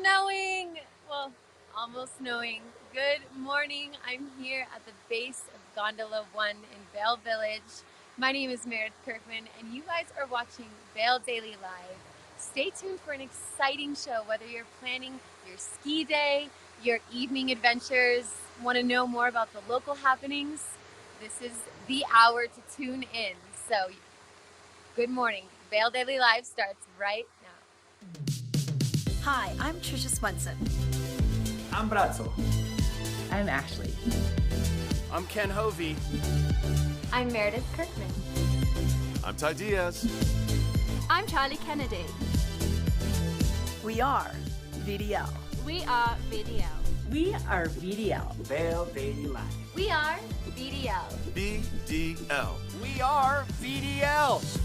snowing. Well, almost snowing. Good morning. I'm here at the base of Gondola 1 in Vail Village. My name is Meredith Kirkman, and you guys are watching Vail Daily Live. Stay tuned for an exciting show, whether you're planning your ski day, your evening adventures, want to know more about the local happenings. This is the hour to tune in. So, good morning. Vail Daily Live starts right now. Hi, I'm Trisha Swenson. I'm Brazzo. I'm Ashley. I'm Ken Hovey. I'm Meredith Kirkman. I'm Ty Diaz. I'm Charlie Kennedy. We are VDL. We are VDL. We are VDL. Vail Daily Live. We are VDL. VDL. We are VDL.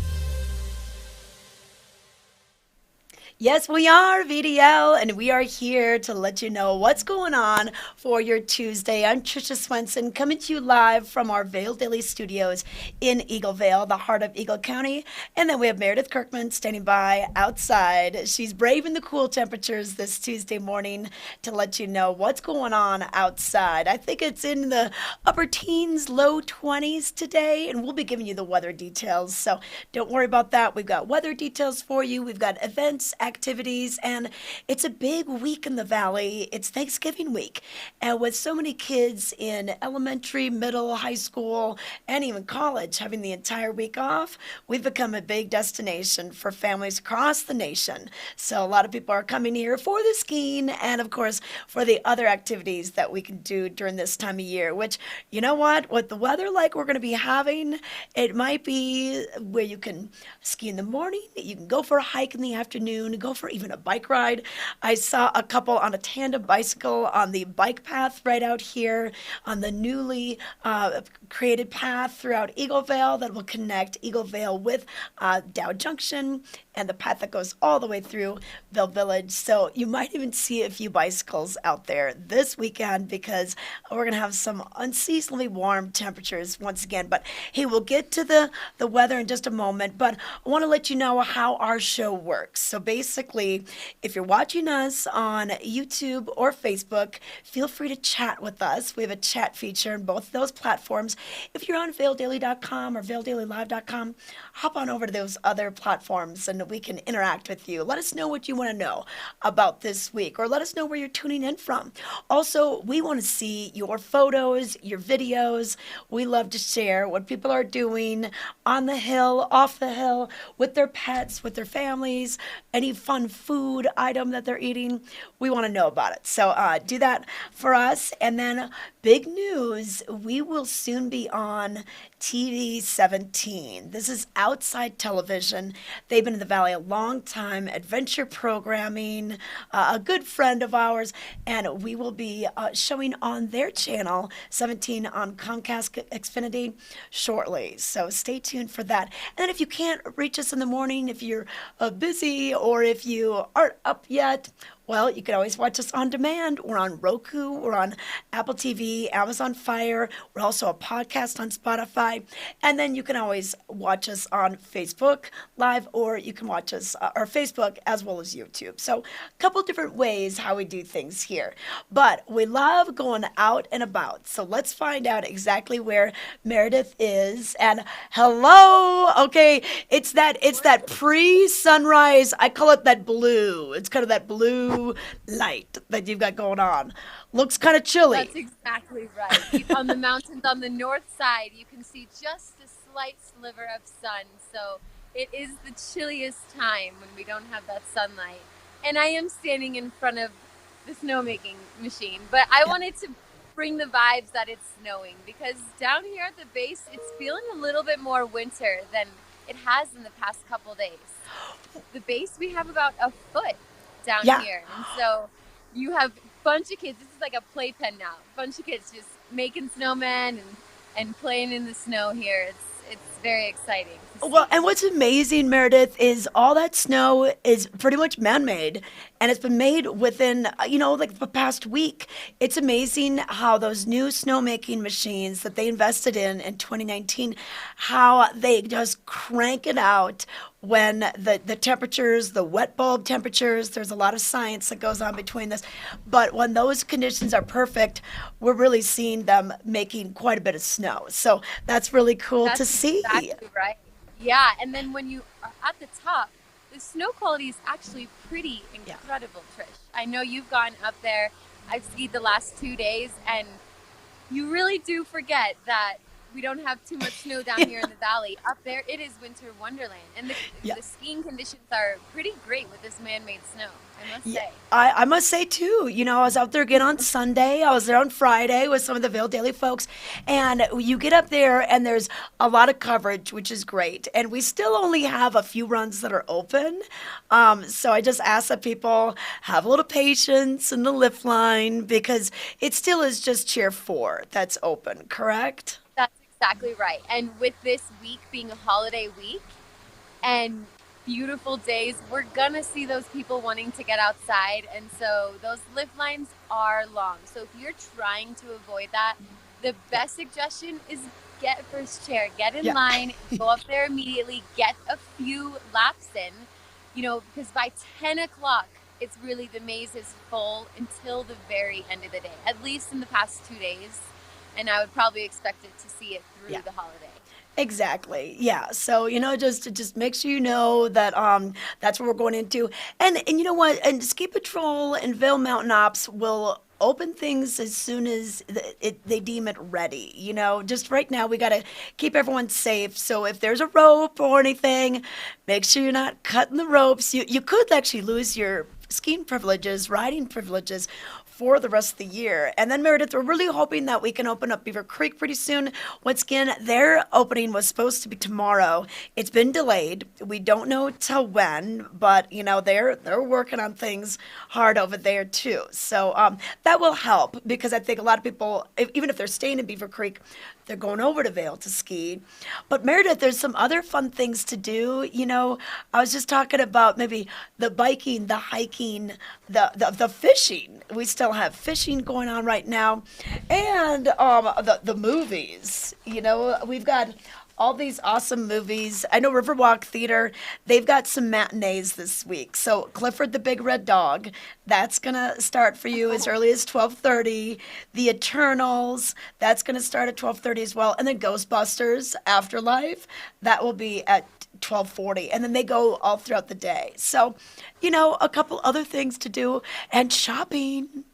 Yes, we are VDL, and we are here to let you know what's going on for your Tuesday. I'm Trisha Swenson, coming to you live from our Vail Daily Studios in Eagle Vale, the heart of Eagle County. And then we have Meredith Kirkman standing by outside. She's braving the cool temperatures this Tuesday morning to let you know what's going on outside. I think it's in the upper teens, low 20s today, and we'll be giving you the weather details. So don't worry about that. We've got weather details for you. We've got events, activities, and it's a big week in the Valley. It's Thanksgiving week, and with so many kids in elementary, middle, high school, and even college having the entire week off, we've become a big destination for families across the nation. So a lot of people are coming here for the skiing and, of course, for the other activities that we can do during this time of year, which, you know what, with the weather like we're going to be having, it might be where you can ski in the morning, you can go for a hike in the afternoon, go for even a bike ride. I saw a couple on a tandem bicycle on the bike path right out here on the newly created path throughout Eagle Vale that will connect Eagle Vale with Dow Junction and the path that goes all the way through Vail Village. So you might even see a few bicycles out there this weekend because we're going to have some unseasonably warm temperatures once again. But hey, we'll get to the weather in just a moment. But I want to let you know how our show works. So basically, if you're watching us on YouTube or Facebook, feel free to chat with us. We have a chat feature on both of those platforms. If you're on vaildaily.com or vaildailylive.com, hop on over to those other platforms and we can interact with you. Let us know what you want to know about this week, or let us know where you're tuning in from. Also, we want to see your photos, your videos. We love to share what people are doing on the hill, off the hill, with their pets, with their families, any fun food item that they're eating. We want to know about it. So do that for us. And then big news, we will soon be on TV 17. This is Outside Television. They've been in the Valley a long time, adventure programming, a good friend of ours, and we will be showing on their channel 17 on Comcast Xfinity shortly. So stay tuned for that. And then if you can't reach us in the morning, if you're busy or if you aren't up yet, well, you can always watch us on demand. We're on Roku, we're on Apple TV, Amazon Fire. We're also a podcast on Spotify. And then you can always watch us on Facebook Live, or you can watch us or Facebook as well as YouTube. So a couple different ways how we do things here. But we love going out and about. So let's find out exactly where Meredith is. And hello. Okay, it's that pre-sunrise. I call it that blue. It's kind of that blue light that you've got going on. Looks kind of chilly. That's exactly right. On the mountains on the north side, you can see just a slight sliver of sun. So it is the chilliest time when we don't have that sunlight. And I am standing in front of the snowmaking machine, but I wanted to bring the vibes that it's snowing, because down here at the base, it's feeling a little bit more winter than it has in the past couple days. The base, we have about a foot down here, and so you have a bunch of kids. This is like a playpen now. A bunch of kids just making snowmen and playing in the snow here. It's very exciting. Well, and what's amazing, Meredith, is all that snow is pretty much man-made, and it's been made within, like the past week. It's amazing how those new snowmaking machines that they invested in 2019, how they just crank it out when the temperatures, the wet bulb temperatures, there's a lot of science that goes on between this. But when those conditions are perfect, we're really seeing them making quite a bit of snow. So that's really cool to That's see. exactly right. Yeah, and then when you are at the top, the snow quality is actually pretty Yeah. incredible, Trish. I know you've gone up there. I've skied the last 2 days, and you really do forget that we don't have too much snow down here in the valley. Up there, it is winter wonderland, and Yeah. the skiing conditions are pretty great with this man-made snow, I must Yeah, say. I must say too, I was out there again on Sunday. I was there on Friday with some of the Vail Daily folks. And you get up there and there's a lot of coverage, which is great. And we still only have a few runs that are open. So I just ask that people have a little patience in the lift line because it still is just Cheer 4 that's open, correct? That's exactly right. And with this week being a holiday week and beautiful days, we're gonna see those people wanting to get outside. And so those lift lines are long. So if you're trying to avoid that, the best suggestion is get first chair, get in Yeah. line, go up there immediately, get a few laps in, because by 10 o'clock, it's really the maze is full until the very end of the day, at least in the past 2 days. And I would probably expect it to see it through Yeah. the holiday. Exactly. Yeah. So, just make sure you know that that's what we're going into. And you know what? And Ski Patrol and Vail Mountain Ops will open things as soon as they deem it ready. Just right now we got to keep everyone safe. So if there's a rope or anything, make sure you're not cutting the ropes. You could actually lose your skiing privileges, riding privileges for the rest of the year. And then Meredith, we're really hoping that we can open up Beaver Creek pretty soon. Once again, their opening was supposed to be tomorrow. It's been delayed. We don't know till when, but they're working on things hard over there too. So that will help because I think a lot of people, even if they're staying in Beaver Creek, they're going over to Vail to ski. But Meredith, there's some other fun things to do. I was just talking about maybe the biking, the hiking, the fishing. We still have fishing going on right now, and the movies. We've got all these awesome movies. I know Riverwalk Theater, they've got some matinees this week. So Clifford the Big Red Dog, that's going to start for you as early as 12:30. The Eternals, that's going to start at 12:30 as well. And then Ghostbusters Afterlife, that will be at 12:40. And then they go all throughout the day. So, a couple other things to do and shopping.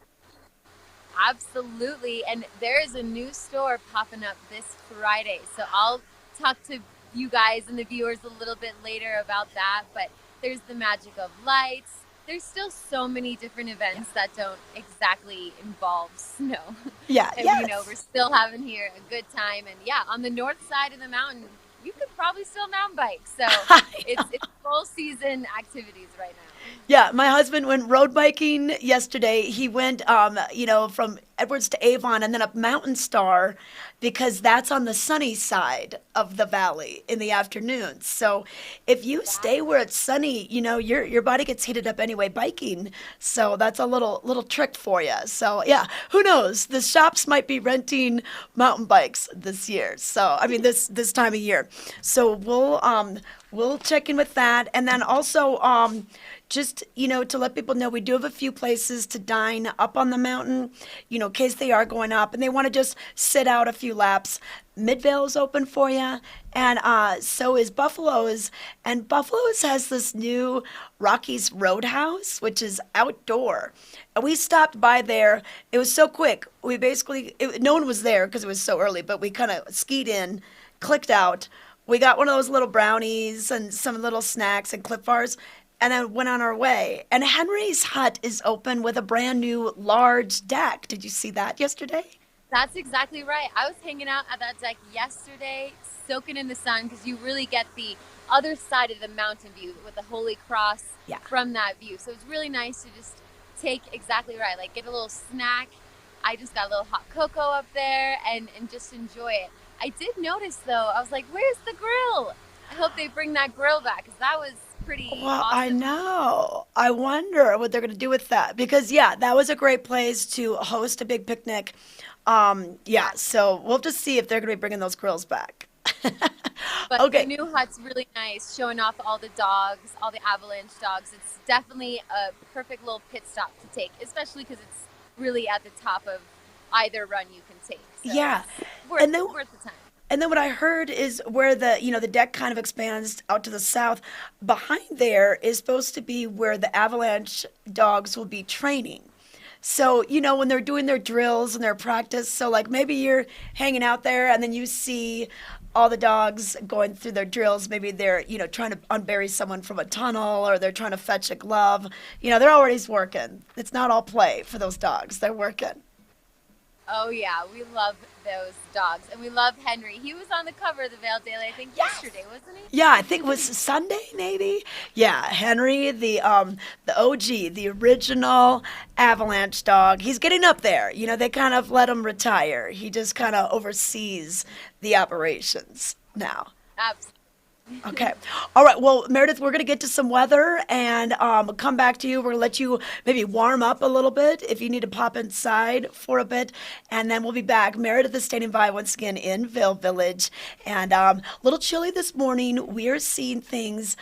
Absolutely. And there is a new store popping up this Friday. So I'll talk to you guys and the viewers a little bit later about that. But there's the Magic of Lights. There's still so many different events that don't exactly involve snow. Yeah, And yes. we're still having here a good time. And yeah, on the north side of the mountain, you could probably still mountain bike. So it's full season activities right now. Yeah, my husband went road biking yesterday. He went, from Edwards to Avon and then up Mountain Star because that's on the sunny side of the valley in the afternoons. So if you stay where it's sunny, your body gets heated up anyway biking. So that's a little trick for you. So yeah, who knows? The shops might be renting mountain bikes this year. So I mean this time of year. So we'll check in with that, and then also just to let people know we do have a few places to dine up on the mountain, in case they are going up and they want to just sit out a few laps. Midvale is open for you, and so is Buffalo's. And Buffalo's has this new Rockies Roadhouse, which is outdoor. And we stopped by there. It was so quick. We basically, no one was there because it was so early, but we kind of skied in, clicked out. We got one of those little brownies and some little snacks and Clif Bars, and then went on our way. And Henry's Hut is open with a brand new large deck. Did you see that yesterday? That's exactly right. I was hanging out at that deck yesterday, soaking in the sun, because you really get the other side of the mountain view with the Holy Cross from that view. So it's really nice to just take, exactly right, like get a little snack. I just got a little hot cocoa up there and just enjoy it. I did notice, though, I was like, where's the grill? I hope they bring that grill back, because that was pretty Well, awesome. I know. I wonder what they're going to do with that because, yeah, that was a great place to host a big picnic. So we'll just see if they're going to be bringing those grills back. But the Okay. new hut's really nice, showing off all the dogs, all the avalanche dogs. It's definitely a perfect little pit stop to take, especially because it's really at the top of either run you can take. So Yeah. it's worth And then worth the time. And then what I heard is where the deck kind of expands out to the south. Behind there is supposed to be where the avalanche dogs will be training. So, when they're doing their drills and their practice, so like maybe you're hanging out there and then you see all the dogs going through their drills. Maybe they're, trying to unbury someone from a tunnel or they're trying to fetch a glove. They're always working. It's not all play for those dogs. They're working. Oh yeah, we love those dogs, and we love Henry. He was on the cover of the Vail Daily, I think, Yes. yesterday, wasn't he? Yeah, I think it was Sunday, maybe. Yeah, Henry, the OG, the original Avalanche dog. He's getting up there. They kind of let him retire. He just kind of oversees the operations now. Absolutely. Okay. All right. Well, Meredith, we're going to get to some weather and come back to you. We're going to let you maybe warm up a little bit if you need to pop inside for a bit. And then we'll be back. Meredith is standing by once again in Vail Village. And a little chilly this morning. We are seeing things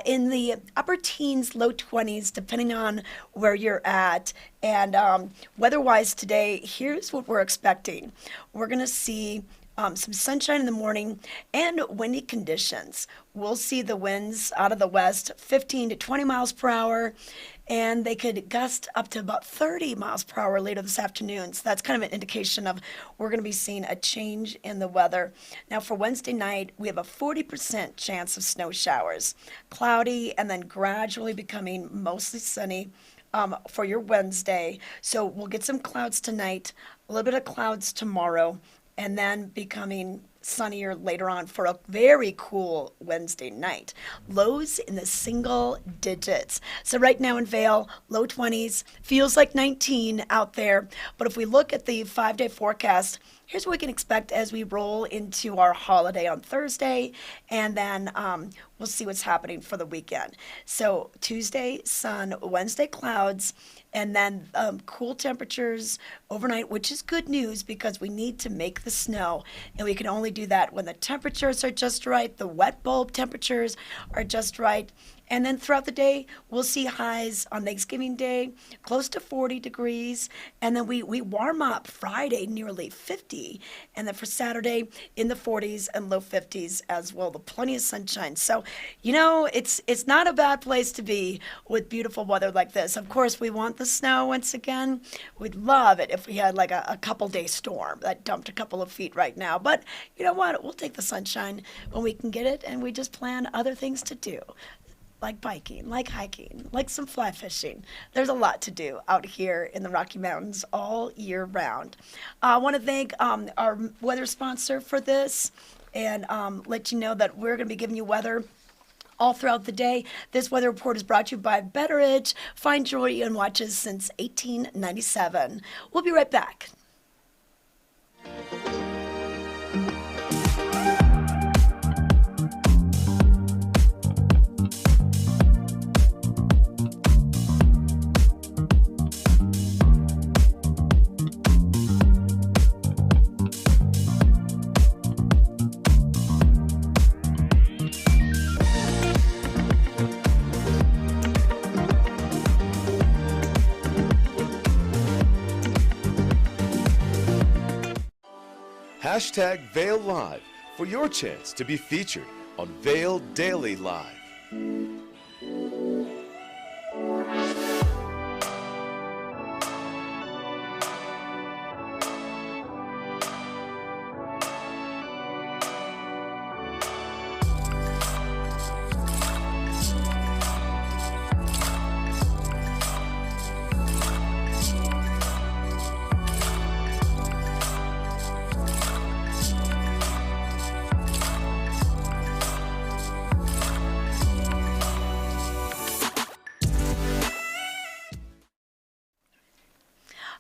in the upper teens, low 20s, depending on where you're at. And weather-wise today, here's what we're expecting. We're going to see some sunshine in the morning and windy conditions. We'll see the winds out of the west 15 to 20 miles per hour, and they could gust up to about 30 miles per hour later this afternoon. So that's kind of an indication of we're going to be seeing a change in the weather. Now for Wednesday night, we have a 40% chance of snow showers, cloudy and then gradually becoming mostly sunny. For your Wednesday. So we'll get some clouds tonight, a little bit of clouds tomorrow, and then becoming sunnier later on for a very cool Wednesday night. Lows in the single digits. So right now in Vail, low 20s, feels like 19 out there. But if we look at the 5-day forecast, here's what we can expect as we roll into our holiday on Thursday, and then we'll see what's happening for the weekend. So Tuesday, sun, Wednesday, clouds, and then cool temperatures overnight, which is good news because we need to make the snow, and we can only do that when the temperatures are just right, the wet bulb temperatures are just right. And then throughout the day, we'll see highs on Thanksgiving Day, close to 40 degrees. And then we warm up Friday, nearly 50. And then for Saturday, in the 40s and low 50s as well, with plenty of sunshine. So, it's not a bad place to be with beautiful weather like this. Of course, we want the snow once again. We'd love it if we had like a couple day storm that dumped a couple of feet right now. But you know what? We'll take the sunshine when we can get it, and we just plan other things to do, like biking, like hiking, like some fly fishing. There's a lot to do out here in the Rocky Mountains all year round. I want to thank our weather sponsor for this and let you know that we're going to be giving you weather all throughout the day. This weather report is brought to you by Betteridge, fine jewelry and watches since 1897. We'll be right back. Hashtag Vail Live for your chance to be featured on Vail Daily Live.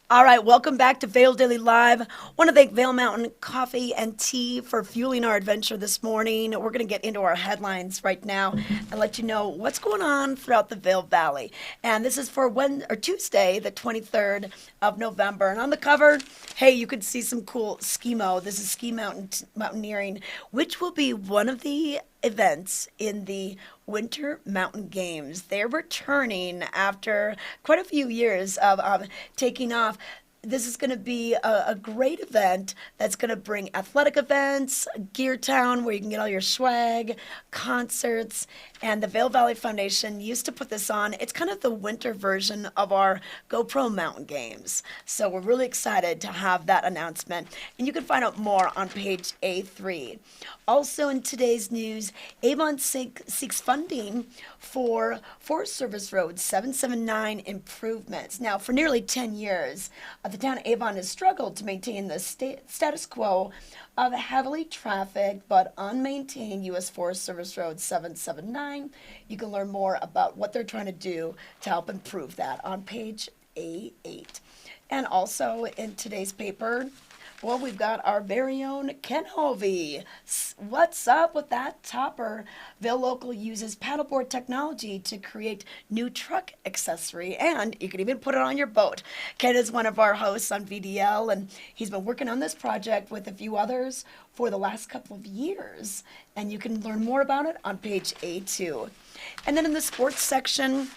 All right, welcome back to Vail Daily Live. Want to thank Vail Mountain Coffee and Tea for fueling our adventure this morning. We're going to get into our headlines right now and let you know what's going on throughout the Vail Valley. And this is for Tuesday, the 23rd of November. And on the cover, hey, you can see some cool skimo. This is ski mountaineering, which will be one of the events in the Winter Mountain Games. They're returning after quite a few years of taking off. This is going to be a great event that's going to bring athletic events, Gear Town, where you can get all your swag, concerts, and the Vail Valley Foundation used to put this on. It's kind of the winter version of our GoPro Mountain Games. So we're really excited to have that announcement. And you can find out more on page A3. Also in today's news, Avon seeks funding for Forest Service Road 779 improvements. Now, for nearly 10 years, the town of Avon has struggled to maintain the status quo of heavily trafficked but unmaintained U.S. Forest Service Road 779. You can learn more about what they're trying to do to help improve that on page A8. And also in today's paper, well, we've got our very own Ken Hovey. What's up with that topper? Vail Local uses paddleboard technology to create new truck accessory, and you can even put it on your boat. Ken is one of our hosts on VDL, and he's been working on this project with a few others for the last couple of years. And you can learn more about it on page A2. And then in the sports section,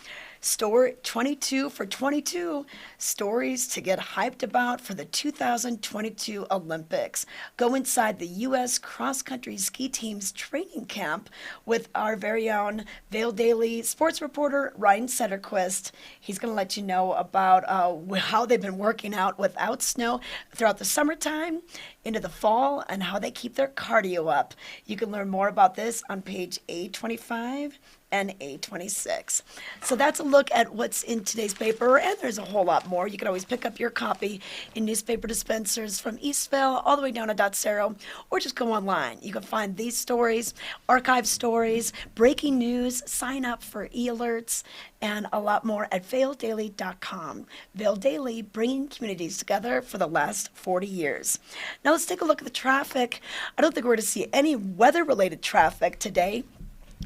Story 22 for 22 stories to get hyped about for the 2022 Olympics. Go inside the U.S. cross-country ski team's training camp with our very own Vail Daily sports reporter, Ryan Setterquist. He's going to let you know about how they've been working out without snow throughout the summertime into the fall and how they keep their cardio up. You can learn more about this on page A25 and A26. So that's a look at what's in today's paper, and there's a whole lot more. You can always pick up your copy in newspaper dispensers from Eastvale all the way down to Dotsero, or just go online. You can find these stories, archive stories, breaking news, sign up for e-alerts, and a lot more at vaildaily.com. Vail Daily, bringing communities together for the last 40 years. Now let's take a look at the traffic. I don't think we're going to see any weather-related traffic today.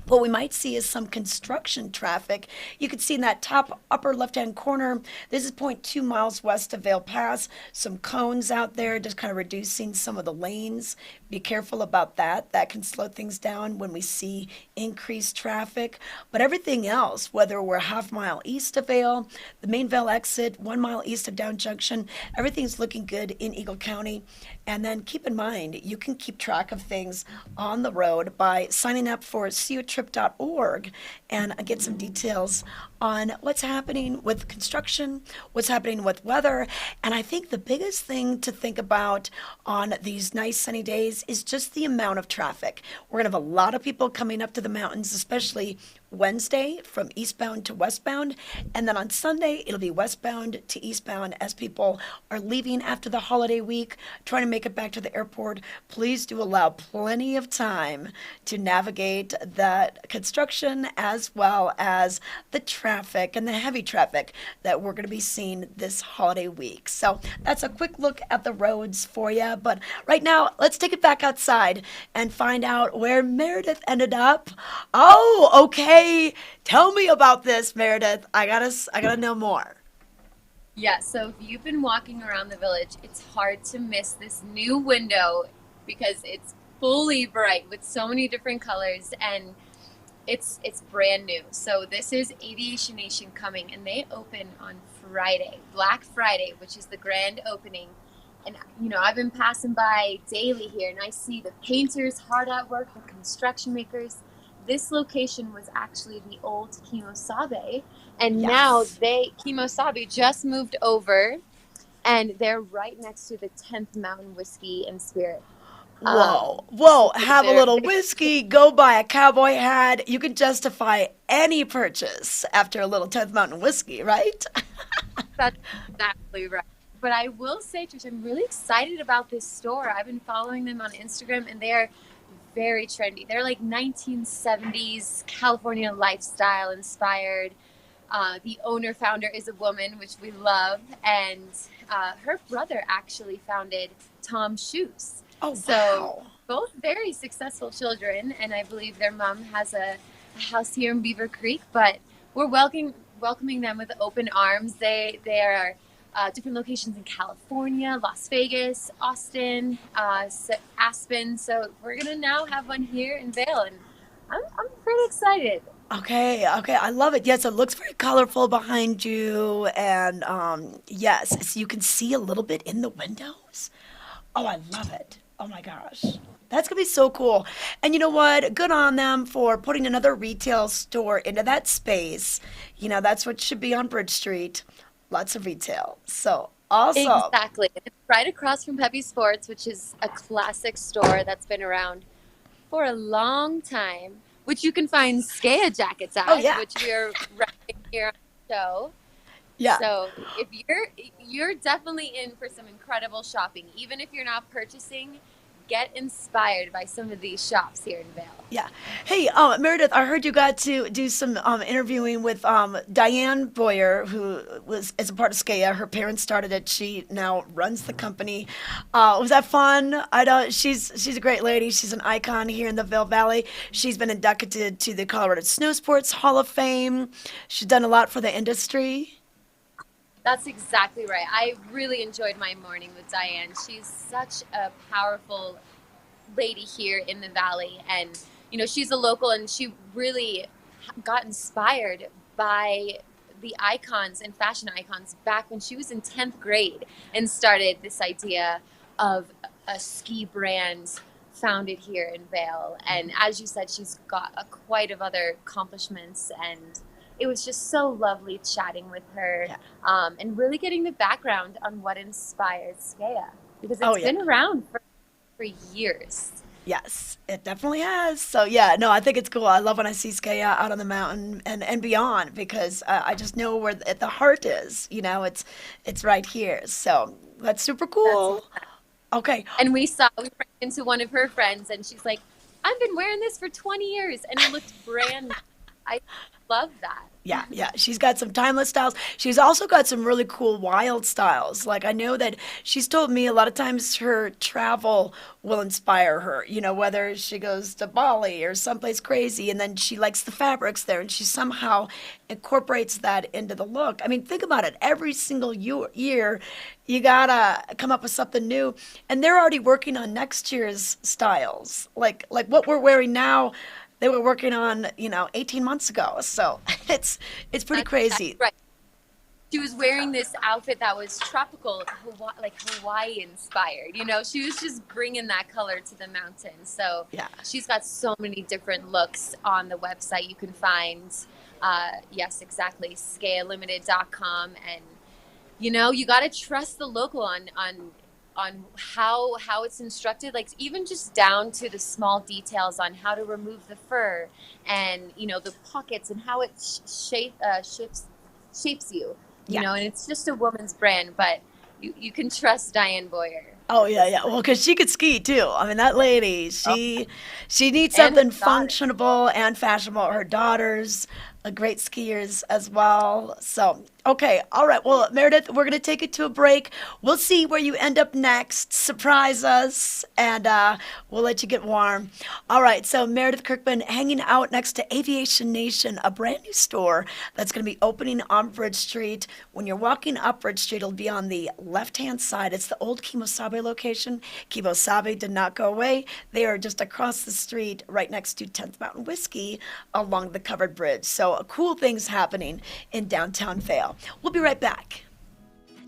What we might see is some construction traffic. You can see in that top upper left-hand corner, this is 0.2 miles west of Vail Pass. Some cones out there just kind of reducing some of the lanes. Be careful about that. That can slow things down when we see increased traffic. But everything else, whether we're half mile east of Vail, the main Vail exit, 1 mile east of Down Junction, everything's looking good in Eagle County. And then keep in mind, you can keep track of things on the road by signing up for seeatrip.org and get some details on what's happening with construction, what's happening with weather. And I think the biggest thing to think about on these nice sunny days is just the amount of traffic. We're going to have a lot of people coming up to the mountains, especially Wednesday from eastbound to westbound. And then on Sunday, it'll be westbound to eastbound as people are leaving after the holiday week, trying to make it back to the airport. Please do allow plenty of time to navigate that construction as well as the traffic and the heavy traffic that we're going to be seeing this holiday week. So that's a quick look at the roads for you. But right now, let's take it back outside and find out where Meredith ended up. Oh, okay. Tell me about this, Meredith. I gotta know more. Yeah, so if you've been walking around the village, it's hard to miss this new window because it's fully bright with so many different colors, and it's brand new. So this is Aviation Nation coming, and they open on Friday, Black Friday, which is the grand opening. And I've been passing by daily here, and I see the painters hard at work, the construction makers. This location was actually the old Kimosabe, and now Kimosabe just moved over, and they're right next to the 10th Mountain Whiskey and Spirit. Whoa, have a little whiskey, go buy a cowboy hat. You can justify any purchase after a little 10th Mountain Whiskey, right? That's exactly right. But I will say, Trish, I'm really excited about this store. I've been following them on Instagram, and they're very trendy. They're like 1970s California lifestyle inspired. The owner founder is a woman, which we love, and her brother actually founded Tom Shoes. Oh, So wow. both very successful children, and I believe their mom has a house here in Beaver Creek. But we're welcoming them with open arms. They are different locations in California, Las Vegas, Austin, Aspen. So we're gonna now have one here in Vail, and I'm pretty excited. Okay, okay, I love it. Yes, it looks very colorful behind you, and yes, so you can see a little bit in the windows. Oh, I love it. Oh my gosh. That's gonna be so cool. And you know what? Good on them for putting another retail store into that space. You know, that's what should be on Bridge Street. Lots of retail. So awesome. Exactly. It's right across from Peppy Sports, which is a classic store that's been around for a long time, which you can find Skaya jackets Oh at, yeah. which we are repping here on the show. Yeah. So if you're definitely in for some incredible shopping, even if you're not purchasing, get inspired by some of these shops here in Vail. Yeah. Hey, Meredith, I heard you got to do some interviewing with Diane Boyer, who was as a part of SKEA. Her parents started it. She now runs the company. Was that fun? I know she's a great lady. She's an icon here in the Vail Valley. She's been inducted to the Colorado Snow Sports Hall of Fame. She's done a lot for the industry. That's exactly right. I really enjoyed my morning with Diane. She's such a powerful lady here in the valley, and she's a local, and she really got inspired by the icons and fashion icons back when she was in 10th grade and started this idea of a ski brand founded here in Vail. And as you said, she's got quite of other accomplishments, and it was just so lovely chatting with her. Yeah. And really getting the background on what inspired Skea, because Oh it's yeah. been around for years. Yes, it definitely has. So yeah, no, I think it's cool. I love when I see Skea out on the mountain and beyond because I just know where the heart is. You know, it's right here. So that's super That's cool. Okay. And we ran into one of her friends, and she's like, "I've been wearing this for 20 years, and it looked brand new." I love that. Yeah, yeah. She's got some timeless styles. She's also got some really cool wild styles. Like I know that she's told me a lot of times her travel will inspire her, you know, whether she goes to Bali or someplace crazy and then she likes the fabrics there and she somehow incorporates that into the look. I mean, think about it. Every single year you gotta come up with something new. And they're already working on next year's styles. Like what we're wearing now they were working on, 18 months ago. So it's pretty That's crazy. right. She was wearing this outfit that was tropical, like Hawaii inspired. She was just bringing that color to the mountains. So Yeah. she's got so many different looks on the website. You can find, yes, exactly, skealimited.com. And you got to trust the local on how it's instructed, like even just down to the small details on how to remove the fur, and the pockets, and how it shapes you. Yeah. And it's just a woman's brand, but you can trust Diane Boyer Oh with yeah, this yeah. one. Well, because she could ski too. I mean, that lady, Oh, she needs and her something daughter. functionable and fashionable. Her daughters are great skiers as well. So, okay, all right. Well, Meredith, we're gonna take it to a break. We'll see where you end up next. Surprise us, and we'll let you get warm. All right. So Meredith Kirkman hanging out next to Aviation Nation, a brand new store that's gonna be opening on Bridge Street. When you're walking up Bridge Street, it'll be on the left-hand side. It's the old Kimosabe location. Kimosabe did not go away. They are just across the street, right next to 10th Mountain Whiskey, along the covered bridge. So cool things happening in downtown Vail. We'll be right back.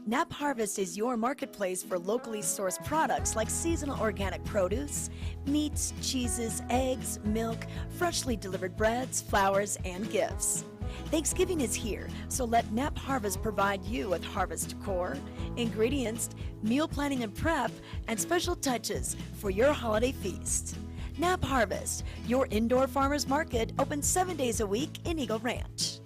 Nap Harvest is your marketplace for locally sourced products like seasonal organic produce, meats, cheeses, eggs, milk, freshly delivered breads, flowers, and gifts. Thanksgiving is here, so let Nap Harvest provide you with harvest decor, ingredients, meal planning and prep, and special touches for your holiday feast. Nap Harvest, your indoor farmers market, open 7 days a week in Eagle Ranch.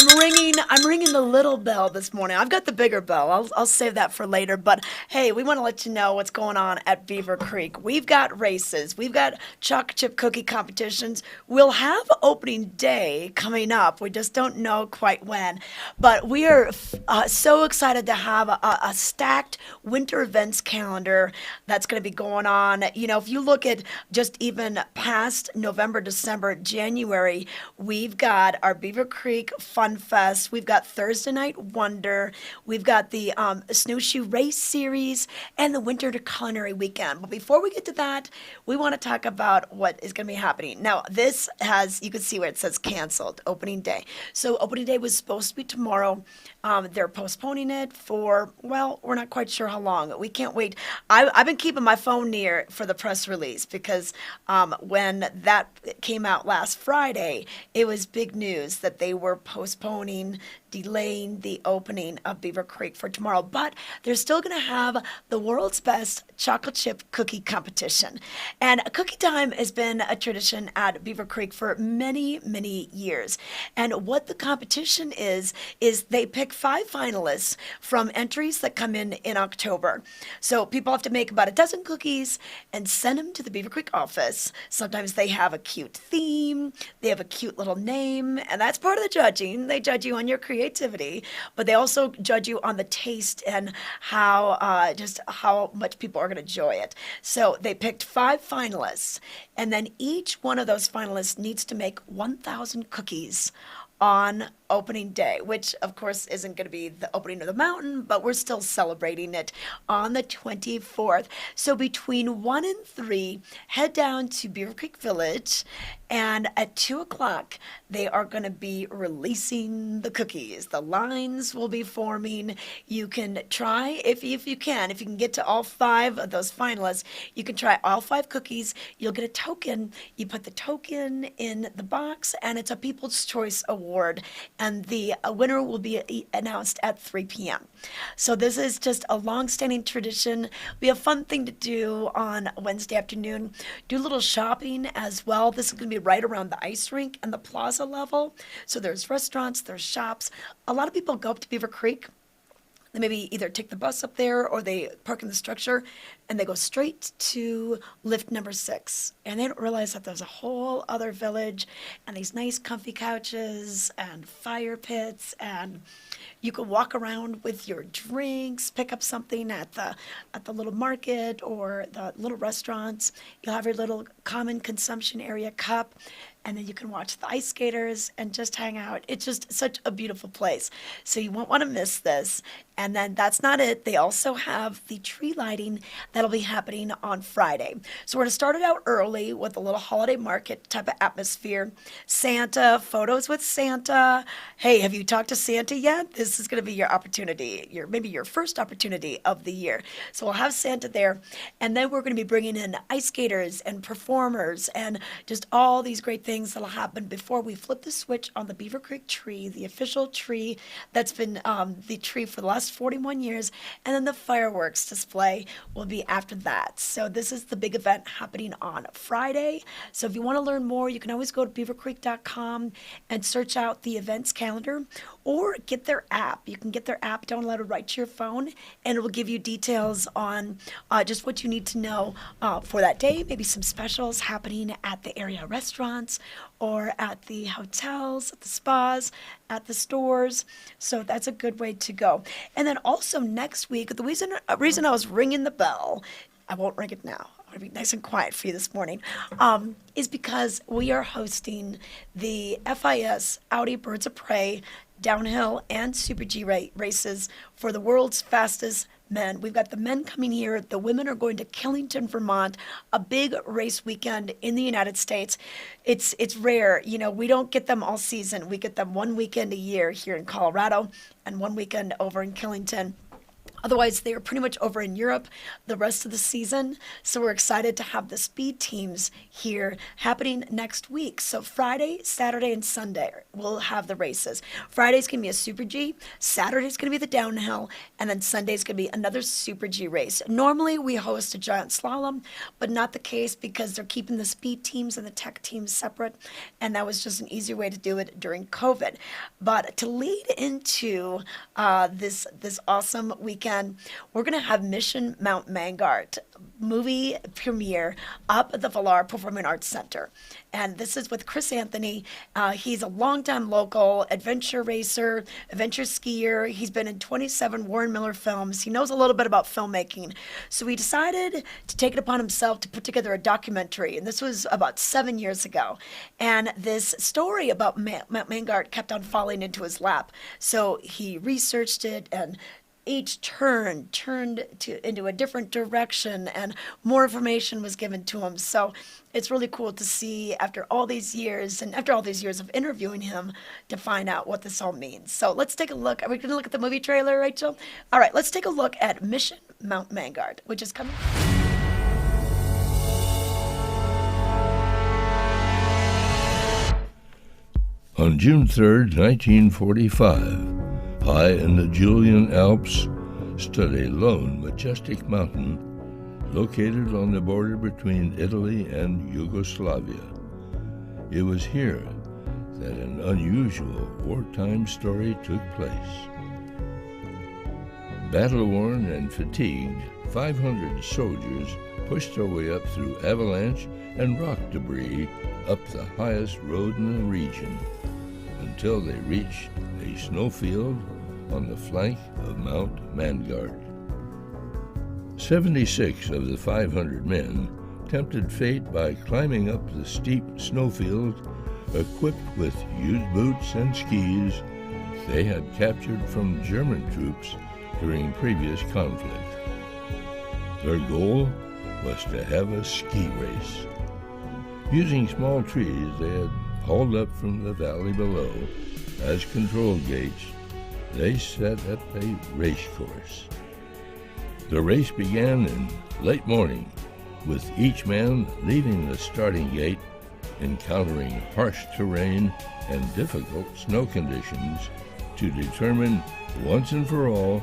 I'm ringing the little bell this morning. I've got the bigger bell. I'll save that for later. But hey, we want to let you know what's going on at Beaver Creek. We've got races. We've got chocolate chip cookie competitions. We'll have opening day coming up. We just don't know quite when. But we are so excited to have a stacked winter events calendar that's going to be going on. You know, if you look at just even past November, December, January, we've got our Beaver Creek Fun Fest. We've got Thursday Night Wonder. We've got the Snowshoe Race Series and the Winter Culinary Weekend. But before we get to that, we want to talk about what is going to be happening. Now, this has, you can see where it says canceled, opening day. So opening day was supposed to be tomorrow. They're postponing it for, well, we're not quite sure how long. We can't wait. I've been keeping my phone near for the press release because when that came out last Friday, it was big news that they were postponing, delaying the opening of Beaver Creek for tomorrow. But they're still going to have the world's best chocolate chip cookie competition. And cookie time has been a tradition at Beaver Creek for many, many years. And what the competition is they pick 5 finalists from entries that come in October. So people have to make about a dozen cookies and send them to the Beaver Creek office. Sometimes they have a cute theme, they have a cute little name, and that's part of the judging. They judge you on your creativity, but they also judge you on the taste and how just how much people are going to enjoy it. So they picked 5 finalists, and then each one of those finalists needs to make 1,000 cookies on opening day, which of course isn't going to be the opening of the mountain, but we're still celebrating it on the 24th. So between 1 and 3, head down to Beaver Creek Village, and at 2 o'clock, they are going to be releasing the cookies. The lines will be forming. You can try, if you can get to all 5 of those finalists, you can try all 5 cookies. You'll get a token. You put the token in the box, and it's a People's Choice Award. And the winner will be announced at 3 p.m. So this is just a long-standing tradition. We have a fun thing to do on Wednesday afternoon. Do a little shopping as well. This is going to be right around the ice rink and the plaza level. So there's restaurants, there's shops. A lot of people go up to Beaver Creek. They maybe either take the bus up there or they park in the structure and they go straight to lift number 6. And they don't realize that there's a whole other village and these nice comfy couches and fire pits, and you can walk around with your drinks, pick up something at the little market or the little restaurants. You'll have your little common consumption area cup, and then you can watch the ice skaters and just hang out. It's just such a beautiful place. So you won't want to miss this. And then that's not it. They also have the tree lighting that'll be happening on Friday. So we're going to start it out early with a little holiday market type of atmosphere. Santa, photos with Santa. Hey, have you talked to Santa yet? This is going to be your opportunity, maybe your first opportunity of the year. So we'll have Santa there. And then we're going to be bringing in ice skaters and performers and just all these great things that'll happen before we flip the switch on the Beaver Creek tree, the official tree that's been the tree for the last 41 years, and then the fireworks display will be after that. So this is the big event happening on Friday. So if you want to learn more, you can always go to beavercreek.com and search out the events calendar, or get their app. You can get their app downloaded right to your phone, and it will give you details on just what you need to know for that day, maybe some specials happening at the area restaurants or at the hotels, at the spas, at the stores. So that's a good way to go. And then also next week, the reason I was ringing the bell, I won't ring it now, I'm going to be nice and quiet for you this morning, is because we are hosting the FIS Audi Birds of Prey downhill and Super G races for the world's fastest men. We've got the men coming here. The women are going to Killington, Vermont, a big race weekend in the United States. It's rare. You know, we don't get them all season. We get them one weekend a year here in Colorado and one weekend over in Killington. Otherwise, they are pretty much over in Europe the rest of the season. So we're excited to have the speed teams here happening next week. So Friday, Saturday, and Sunday we'll have the races. Friday's going to be a Super G, Saturday's going to be the downhill, and then Sunday's going to be another Super G race. Normally we host a giant slalom, but not the case because they're keeping the speed teams and the tech teams separate, and that was just an easier way to do it during COVID. But to lead into this awesome weekend, we're going to have Mission Mount Mangart movie premiere up at the Vail Performing Arts Center. And this is with Chris Anthony. He's a longtime local adventure racer, adventure skier. He's been in 27 Warren Miller films. He knows a little bit about filmmaking. So he decided to take it upon himself to put together a documentary. And this was about 7 years ago. And this story about Mount Mangart kept on falling into his lap. So he researched it, and each turned into a different direction, and more information was given to him. So it's really cool to see after all these years, and after all these years of interviewing him, to find out what this all means. So let's take a look. Are we going to look at the movie trailer, Rachel? All right, let's take a look at Mission Mount Mangart, which is coming. On June 3rd, 1945, high in the Julian Alps stood a lone, majestic mountain located on the border between Italy and Yugoslavia. It was here that an unusual wartime story took place. Battle-worn and fatigued, 500 soldiers pushed their way up through avalanche and rock debris up the highest road in the region until they reached a snowfield on the flank of Mount Mangart. 76 of the 500 men tempted fate by climbing up the steep snowfield equipped with used boots and skis they had captured from German troops during previous conflict. Their goal was to have a ski race. Using small trees they had hauled up from the valley below as control gates, they set up a race course. The race began in late morning, with each man leaving the starting gate, encountering harsh terrain and difficult snow conditions to determine once and for all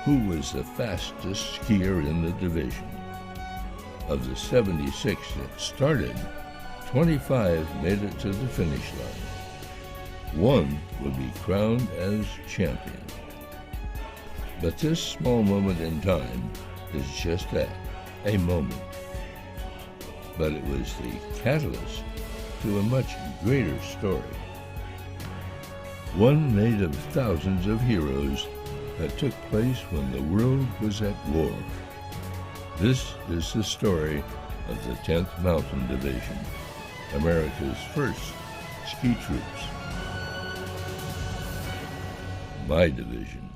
who was the fastest skier in the division. Of the 76 that started, 25 made it to the finish line. One would be crowned as champion. But this small moment in time is just that, a moment. But it was the catalyst to a much greater story. One made of thousands of heroes that took place when the world was at war. This is the story of the 10th Mountain Division, America's first ski troops. My division.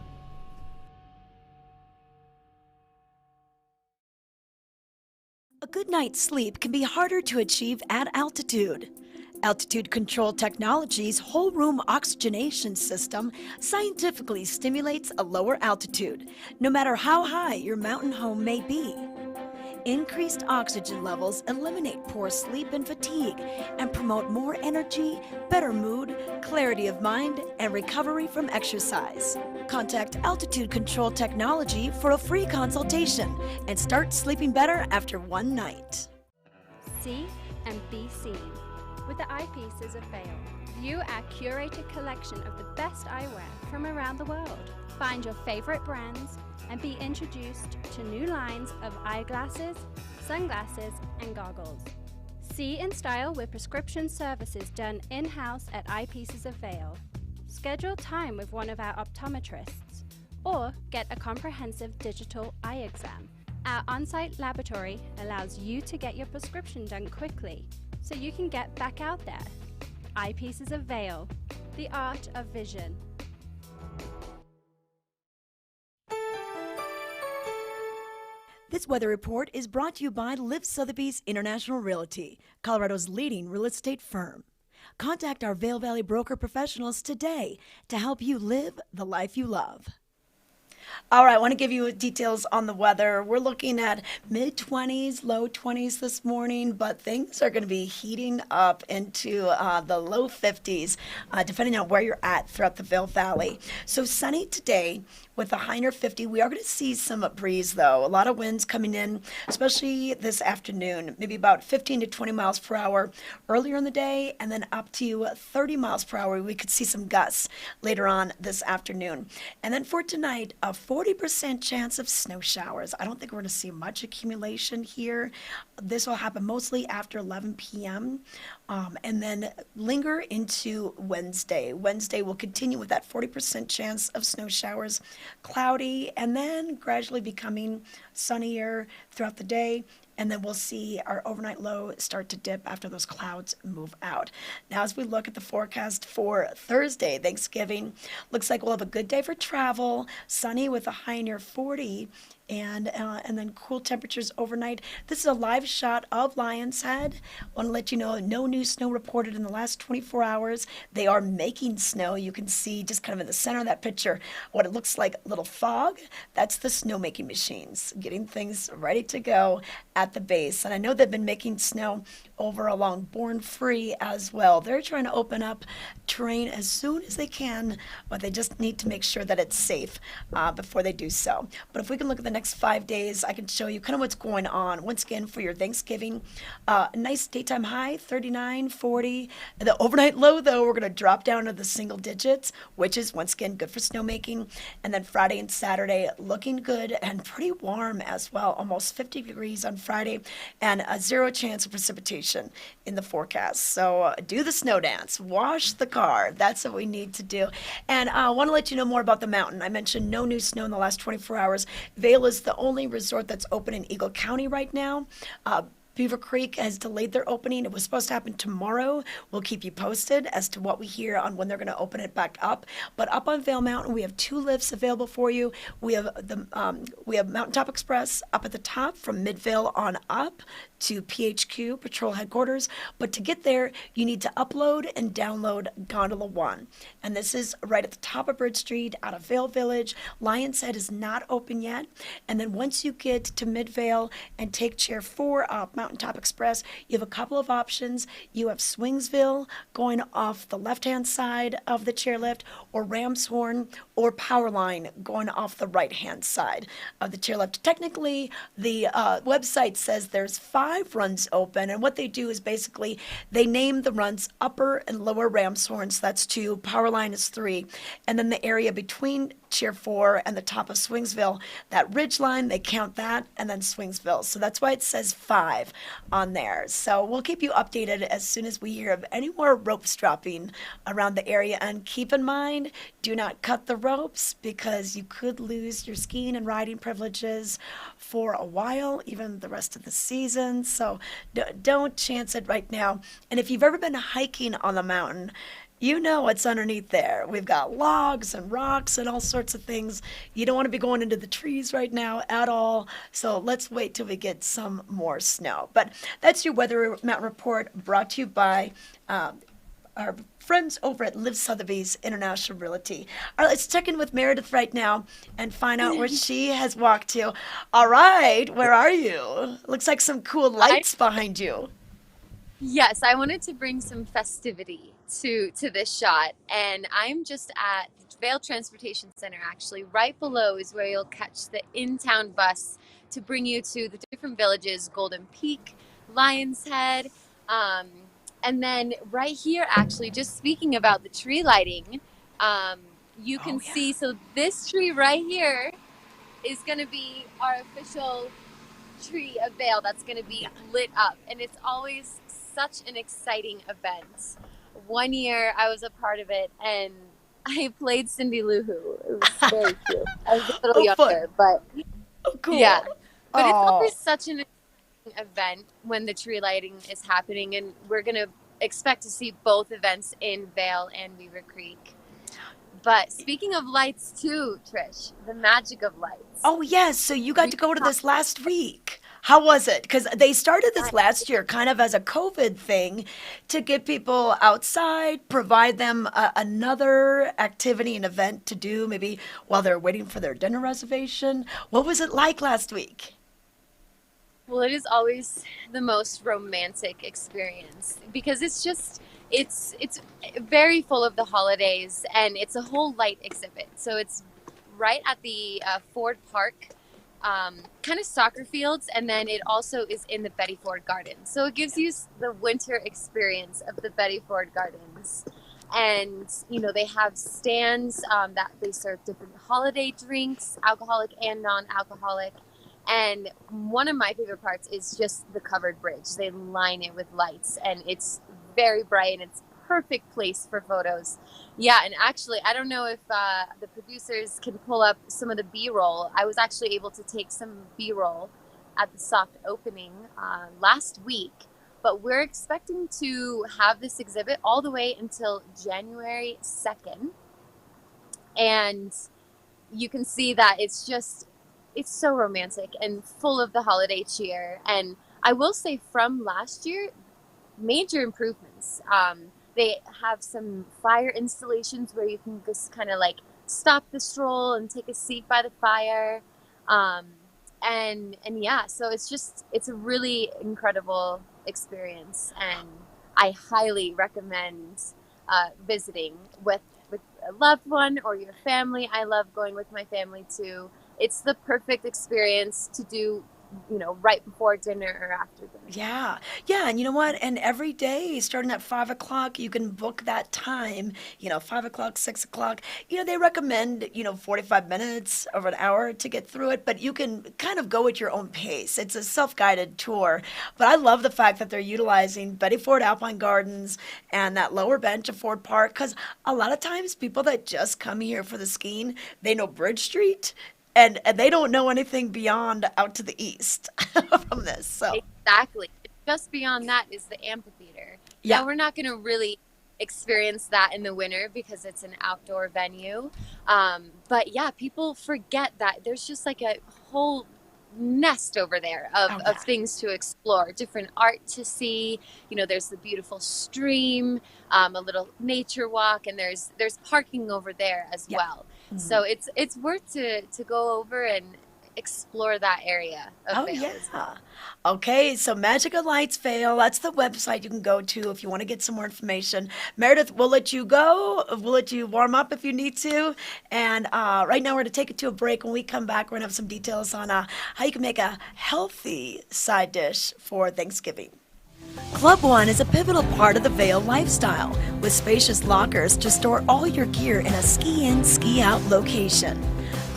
A good night's sleep can be harder to achieve at altitude. Altitude Control Technology's whole room oxygenation system scientifically stimulates a lower altitude, no matter how high your mountain home may be. Increased oxygen levels eliminate poor sleep and fatigue and promote more energy, better mood, clarity of mind, and recovery from exercise. Contact Altitude Control Technology for a free consultation and start sleeping better after one night. See and be seen with the eyepieces of Vail. View our curated collection of the best eyewear from around the world. Find your favorite brands and be introduced to new lines of eyeglasses, sunglasses, and goggles. See in style with prescription services done in-house at Eyepieces of Vail. Schedule time with one of our optometrists or get a comprehensive digital eye exam. Our on-site laboratory allows you to get your prescription done quickly so you can get back out there. Eyepieces of Vail, the art of vision. This weather report is brought to you by Liv Sotheby's International Realty, Colorado's leading real estate firm. Contact our Vail Valley broker professionals today to help you live the life you love. All right, I want to give you details on the weather. We're looking at mid 20s, low 20s this morning, but things are going to be heating up into the low 50s, depending on where you're at throughout the Vail Valley. So sunny today with a high near 50. We are going to see some breeze, though. A lot of winds coming in, especially this afternoon, maybe about 15 to 20 miles per hour earlier in the day, and then up to 30 miles per hour. We could see some gusts later on this afternoon. And then for tonight, a 40% chance of snow showers. I don't think we're going to see much accumulation here. This will happen mostly after 11 p.m. And then linger into Wednesday. Wednesday will continue with that 40% chance of snow showers, cloudy, and then gradually becoming sunnier throughout the day. And then we'll see our overnight low start to dip after those clouds move out. Now, as we look at the forecast for Thursday, Thanksgiving, looks like we'll have a good day for travel, sunny with a high near 40, and then cool temperatures overnight. This is a live shot of Lion's Head. Want to let you know no new snow reported in the last 24 hours. They are making snow. You can see just kind of in the center of that picture what it looks like, a little fog. That's the snowmaking machines getting things ready to go at the base. And I know they've been making snow over along Born Free as well. They're trying to open up terrain as soon as they can, but they just need to make sure that it's safe before they do so. But if we can look at the next 5 days, I can show you kind of what's going on. Once again, for your Thanksgiving, a nice daytime high, 39, 40. The overnight low, though, we're going to drop down to the single digits, which is, once again, good for snowmaking. And then Friday and Saturday, looking good and pretty warm as well, almost 50 degrees on Friday, and a 0 chance of precipitation in the forecast. So do the snow dance, wash the car. That's what we need to do. And I want to let you know more about the mountain. I mentioned no new snow in the last 24 hours. Vail is the only resort that's open in Eagle County right now. Beaver Creek has delayed their opening. It was supposed to happen tomorrow. We'll keep you posted as to what we hear on when they're going to open it back up. But up on Vail Mountain, we have 2 lifts available for you. We have Mountaintop Express up at the top from Midvale on up to PHQ, Patrol Headquarters. But to get there, you need to upload and download Gondola 1. And this is right at the top of Bridge Street out of Vail Village. Lion's Head is not open yet. And then once you get to Midvale and take Chair 4 up Mountaintop Express, you have a couple of options. You have Swingsville going off the left-hand side of the chairlift, or Ramshorn or Powerline going off the right-hand side of the chairlift. Technically, the website says there's 5 runs open, and what they do is basically they name the runs Upper and Lower Ramshorn, so that's 2, Powerline is 3, and then the area between Chair 4 and the top of Swingsville, that ridge line, they count that, and then Swingsville. So that's why it says 5 on there. So we'll keep you updated as soon as we hear of any more ropes dropping around the area. And keep in mind, do not cut the ropes, because you could lose your skiing and riding privileges for a while, even the rest of the season. So don't chance it right now. And if you've ever been hiking on the mountain, you know what's underneath there. We've got logs and rocks and all sorts of things. You don't want to be going into the trees right now at all. So let's wait till we get some more snow. But that's your Weather Mountain Report, brought to you by our friends over at Liv Sotheby's International Realty. All right, let's check in with Meredith right now and find out where she has walked to. All right, where are you? Looks like some cool lights behind you. Yes, I wanted to bring some festivity to this shot, and I'm just at Vail Transportation Center. Actually, right below is where you'll catch the in-town bus to bring you to the different villages: Golden Peak, Lion's Head, and then right here, actually, just speaking about the tree lighting, you can see, so this tree right here is going to be our official tree of Vail that's going to be lit up, and it's always such an exciting event. One year I was a part of it, and I played Cindy Lou Who. It was very cute. I was a little younger, but cool. Yeah. But it's always such an exciting event when the tree lighting is happening, and we're going to expect to see both events in Vail and Beaver Creek. But speaking of lights too, Trish, the magic of lights. Oh yes, so you got to go to this last week. How was it? Because they started this last year kind of as a COVID thing to get people outside, provide them another activity and event to do, maybe while they're waiting for their dinner reservation. What was it like last week? Well, it is always the most romantic experience because it's very full of the holidays, and it's a whole light exhibit. So it's right at the Ford Park, kind of soccer fields, and then it also is in the Betty Ford Gardens. So it gives you the winter experience of the Betty Ford Gardens. And they have stands that they serve different holiday drinks, alcoholic and non-alcoholic. And one of my favorite parts is just the covered bridge. They line it with lights, and it's very bright, and it's perfect place for photos. Yeah, and actually, I don't know if the producers can pull up some of the B-roll. I was actually able to take some B-roll at the soft opening last week, but we're expecting to have this exhibit all the way until January 2nd. And you can see that it's so romantic and full of the holiday cheer. And I will say from last year, major improvements. They have some fire installations where you can just kind of like stop the stroll and take a seat by the fire. And yeah, so it's a really incredible experience, and I highly recommend visiting with a loved one or your family. I love going with my family too. It's the perfect experience to do, right before dinner or after dinner. Yeah, yeah, and you know what? And every day, starting at 5 o'clock, you can book that time. 5 o'clock, 6 o'clock. They recommend 45 minutes over an hour to get through it, but you can kind of go at your own pace. It's a self-guided tour, but I love the fact that they're utilizing Betty Ford Alpine Gardens and that lower bench of Ford Park, because a lot of times people that just come here for the skiing, they know Bridge Street. And they don't know anything beyond out to the east from this. So Exactly. Just beyond that is the amphitheater. yeah, Now, we're not going to really experience that in the winter because it's an outdoor venue. But yeah, people forget that there's just like a whole nest over there oh yeah, of things to explore, different art to see. There's the beautiful stream, a little nature walk, and there's parking over there as yeah. well. Mhm. So it's worth to go over and explore that area of Oh Vail as well. yeah. Okay, so Magic of Lights Vail, that's the website you can go to if you want to get some more information. Meredith, we'll let you go. We'll let you warm up if you need to. And right now we're going to take it to a break. When we come back, we're going to have some details on how you can make a healthy side dish for Thanksgiving. Club One is a pivotal part of the Vail lifestyle, with spacious lockers to store all your gear in a ski-in, ski-out location.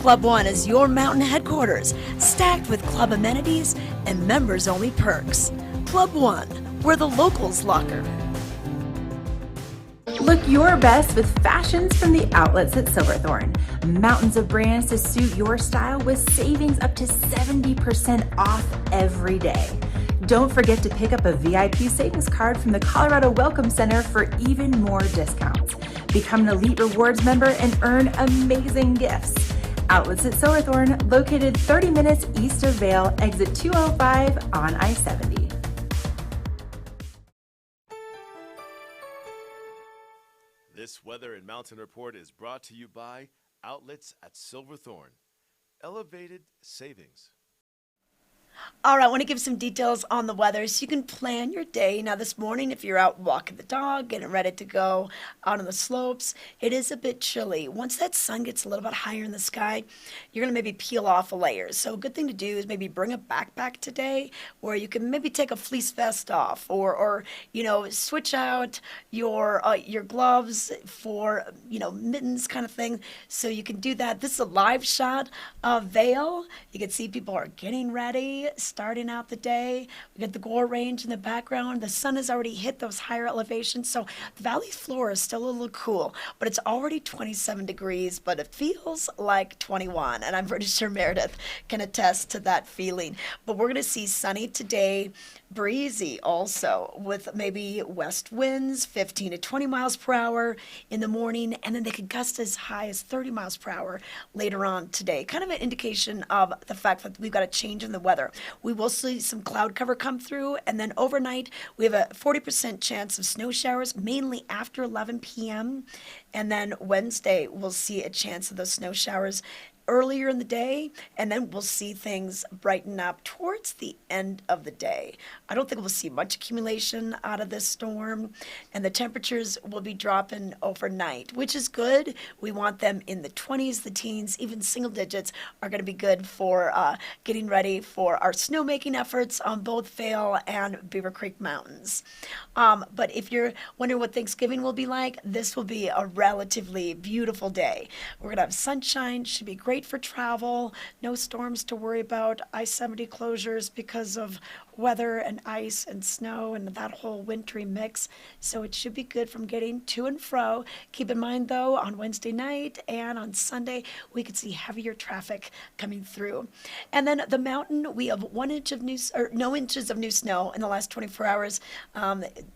Club One is your mountain headquarters, stacked with club amenities and members-only perks. Club One, where the locals locker. Look your best with fashions from the outlets at Silverthorne. Mountains of brands to suit your style with savings up to 70% off every day. Don't forget to pick up a VIP savings card from the Colorado Welcome Center for even more discounts. Become an Elite Rewards member and earn amazing gifts. Outlets at Silverthorne, located 30 minutes east of Vail, exit 205 on I-70. This weather and mountain report is brought to you by Outlets at Silverthorne. Elevated savings. All right, I want to give some details on the weather so you can plan your day. Now, this morning, if you're out walking the dog, getting ready to go out on the slopes, it is a bit chilly. Once that sun gets a little bit higher in the sky, you're going to maybe peel off a layer. So a good thing to do is maybe bring a backpack today where you can maybe take a fleece vest off or switch out your gloves for, mittens kind of thing. So you can do that. This is a live shot of Vail. You can see people are getting ready, starting out the day. We got the Gore Range in the background. The sun has already hit those higher elevations, so the valley floor is still a little cool, but it's already 27 degrees, but it feels like 21, and I'm pretty sure Meredith can attest to that feeling. But we're going to see sunny today, breezy also, with maybe west winds 15 to 20 miles per hour in the morning, and then they could gust as high as 30 miles per hour later on today. Kind of an indication of the fact that we've got a change in the weather. We will see some cloud cover come through, and then overnight we have a 40% chance of snow showers, mainly after 11 p.m. And then Wednesday we'll see a chance of those snow showers earlier in the day, and then we'll see things brighten up towards the end of the day. I don't think we'll see much accumulation out of this storm, and the temperatures will be dropping overnight, which is good. We want them in the 20s, the teens, even single digits are going to be good for getting ready for our snowmaking efforts on both Vail and Beaver Creek Mountains. But if you're wondering what Thanksgiving will be like, this will be a relatively beautiful day. We're going to have sunshine, should be great for travel, no storms to worry about, I-70 closures because of weather and ice and snow and that whole wintry mix. So it should be good from getting to and fro. Keep in mind, though, on Wednesday night and on Sunday, we could see heavier traffic coming through. And then the mountain, we have no inches of new snow in the last 24 hours.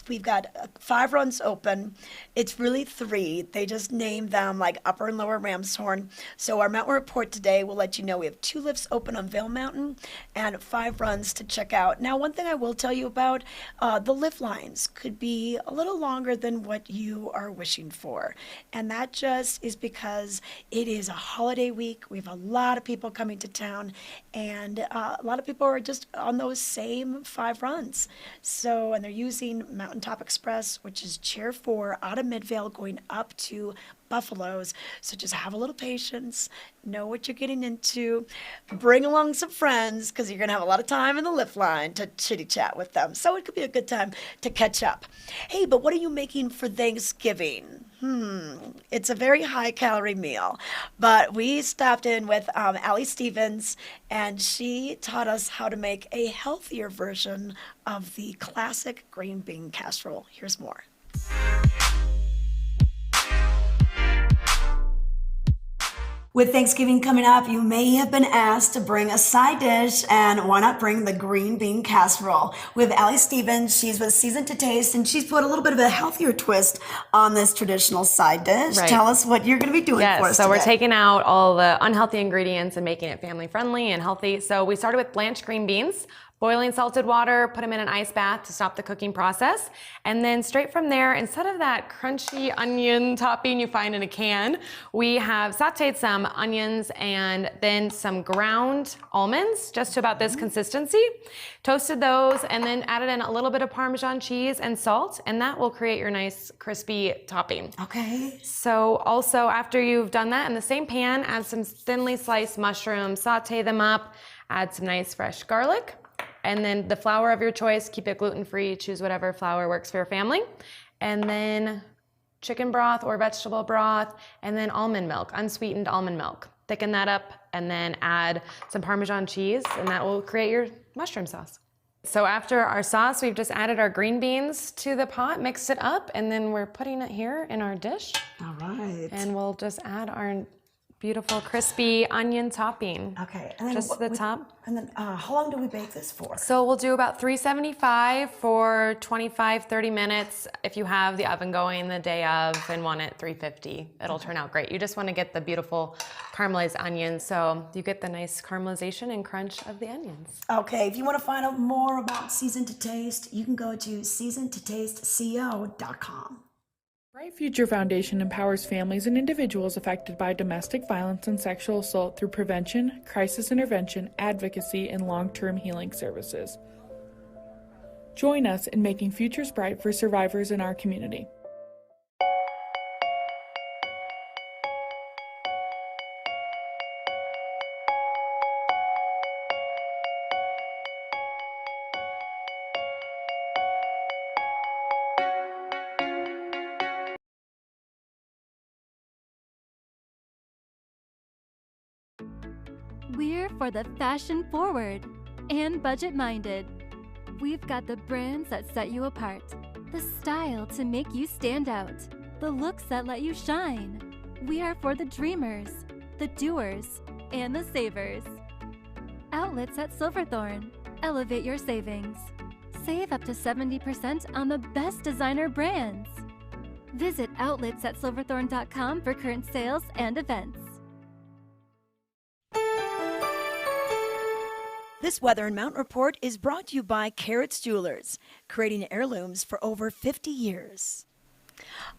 We've got 5 runs open. It's really 3. They just named them like Upper and Lower Ramshorn. So our mountain report today will let you know we have 2 lifts open on Vail Mountain and 5 runs to check out. Now, one thing I will tell you about, the lift lines could be a little longer than what you are wishing for. And that just is because it is a holiday week. We have a lot of people coming to town, and a lot of people are just on those same 5 runs. So, and they're using Mountaintop Express, which is Chair 4 out of Midvale going up to Buffaloes. So just have a little patience, know what you're getting into, bring along some friends because you're going to have a lot of time in the lift line to chitty chat with them. So it could be a good time to catch up. Hey, but what are you making for Thanksgiving? It's a very high calorie meal, but we stopped in with Allie Stevens, and she taught us how to make a healthier version of the classic green bean casserole. Here's more. With Thanksgiving coming up, you may have been asked to bring a side dish, and why not bring the green bean casserole? We have Allie Stevens. She's with Season to Taste, and she's put a little bit of a healthier twist on this traditional side dish. Right. Tell us what you're going to be doing for us so today. we're taking out all the unhealthy ingredients and making it family friendly and healthy. So we started with blanched green beans, boiling salted water, put them in an ice bath to stop the cooking process. And then straight from there, instead of that crunchy onion topping you find in a can, we have sauteed some onions and then some ground almonds, just to about this consistency. Toasted those and then added in a little bit of Parmesan cheese and salt, and that will create your nice crispy topping. Okay. So also after you've done that, in the same pan, add some thinly sliced mushrooms, saute them up, add some nice fresh garlic. And then the flour of your choice, keep it gluten-free, choose whatever flour works for your family. And then chicken broth or vegetable broth, and then almond milk, unsweetened almond milk. Thicken that up and then add some Parmesan cheese, and that will create your mushroom sauce. So after our sauce, we've just added our green beans to the pot, mixed it up, and then we're putting it here in our dish. All right. And we'll just add our beautiful crispy onion topping. Okay. And then just the top. And then how long do we bake this for? So we'll do about 375 for 25, 30 minutes. If you have the oven going the day of and want it 350, it'll turn out great. You just want to get the beautiful caramelized onions so you get the nice caramelization and crunch of the onions. Okay, if you want to find out more about Season to Taste, you can go to seasontotasteco.com. Bright Future Foundation empowers families and individuals affected by domestic violence and sexual assault through prevention, crisis intervention, advocacy, and long-term healing services. Join us in making futures bright for survivors in our community. We're for the fashion forward and budget minded. We've got the brands that set you apart, the style to make you stand out, the looks that let you shine. We are for the dreamers, the doers, and the savers. Outlets at Silverthorne. Elevate your savings. Save up to 70% on the best designer brands. Visit outletsatsilverthorne.com for current sales and events. This Weather and Mountain Report is brought to you by Carrots Jewelers, creating heirlooms for over 50 years.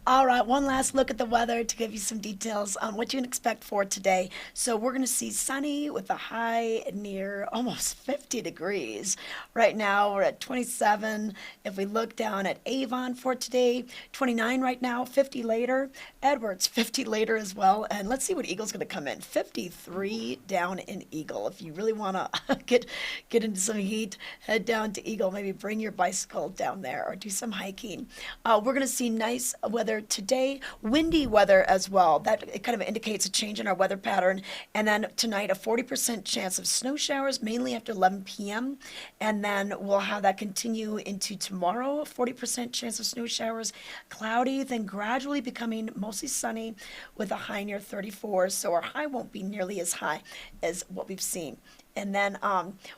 All right, one last look at the weather to give you some details on what you can expect for today. So we're going to see sunny with a high near almost 50 degrees. Right now we're at 27. If we look down at Avon for today, 29 right now, 50 later. Edwards, 50 later as well. And let's see what Eagle's going to come in. 53 down in Eagle. If you really want to get into some heat, head down to Eagle. Maybe bring your bicycle down there or do some hiking. We're going to see nice weather today, windy weather as well. That it kind of indicates a change in our weather pattern. And then tonight, a 40% chance of snow showers, mainly after 11 p.m. And then we'll have that continue into tomorrow, a 40% chance of snow showers, cloudy, then gradually becoming mostly sunny with a high near 34. So our high won't be nearly as high as what we've seen. And then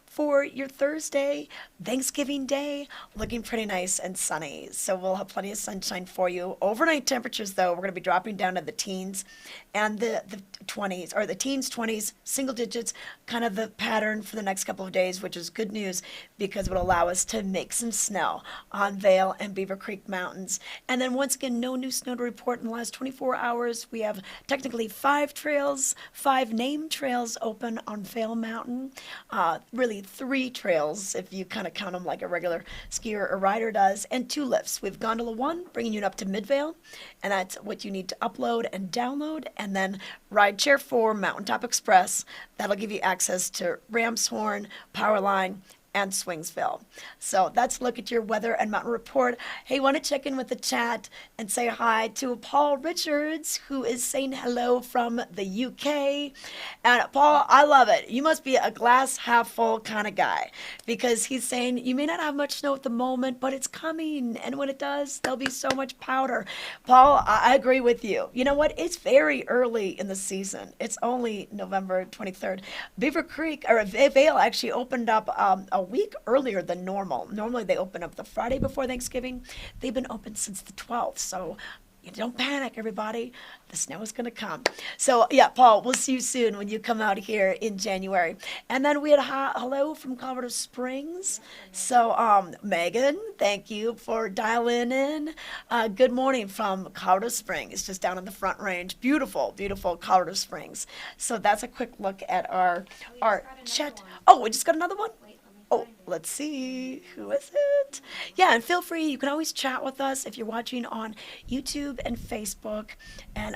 for your Thursday, Thanksgiving Day, looking pretty nice and sunny. So we'll have plenty of sunshine for you. Overnight temperatures, though, we're going to be dropping down to the teens and the 20s, or the teens, 20s, single digits, kind of the pattern for the next couple of days, which is good news because it will allow us to make some snow on Vail and Beaver Creek Mountains. And then once again, no new snow to report in the last 24 hours. We have technically 5 named trails open on Vail Mountain. Really 3 trails if you kind of count them like a regular skier or rider does, and 2 lifts. We've Gondola 1 bringing you up to Midvale, and that's what you need to upload and download, and then Rideshare 4 Mountaintop Express. That'll give you access to Ramshorn, Powerline, and Swingsville. So that's a look at your weather and mountain report. Hey, want to check in with the chat and say hi to Paul Richards, who is saying hello from the UK. And Paul, I love it. You must be a glass half full kind of guy because he's saying you may not have much snow at the moment, but it's coming. And when it does, there'll be so much powder. Paul, I agree with you. You know what? It's very early in the season. It's only November 23rd. Beaver Creek, or Vail actually opened up a week earlier than normal. Normally they open up the Friday before Thanksgiving. They've been open since the 12th, so you don't panic, everybody. The snow is going to come. So, yeah, Paul, we'll see you soon when you come out here in January. And then we had hello from Colorado Springs. So, Megan, thank you for dialing in. Good morning from Colorado Springs, just down in the Front Range. Beautiful, beautiful Colorado Springs. So that's a quick look at our chat. Oh, we just got another one? Oh, let's see. Who is it? Yeah, and feel free. You can always chat with us if you're watching on YouTube and Facebook. And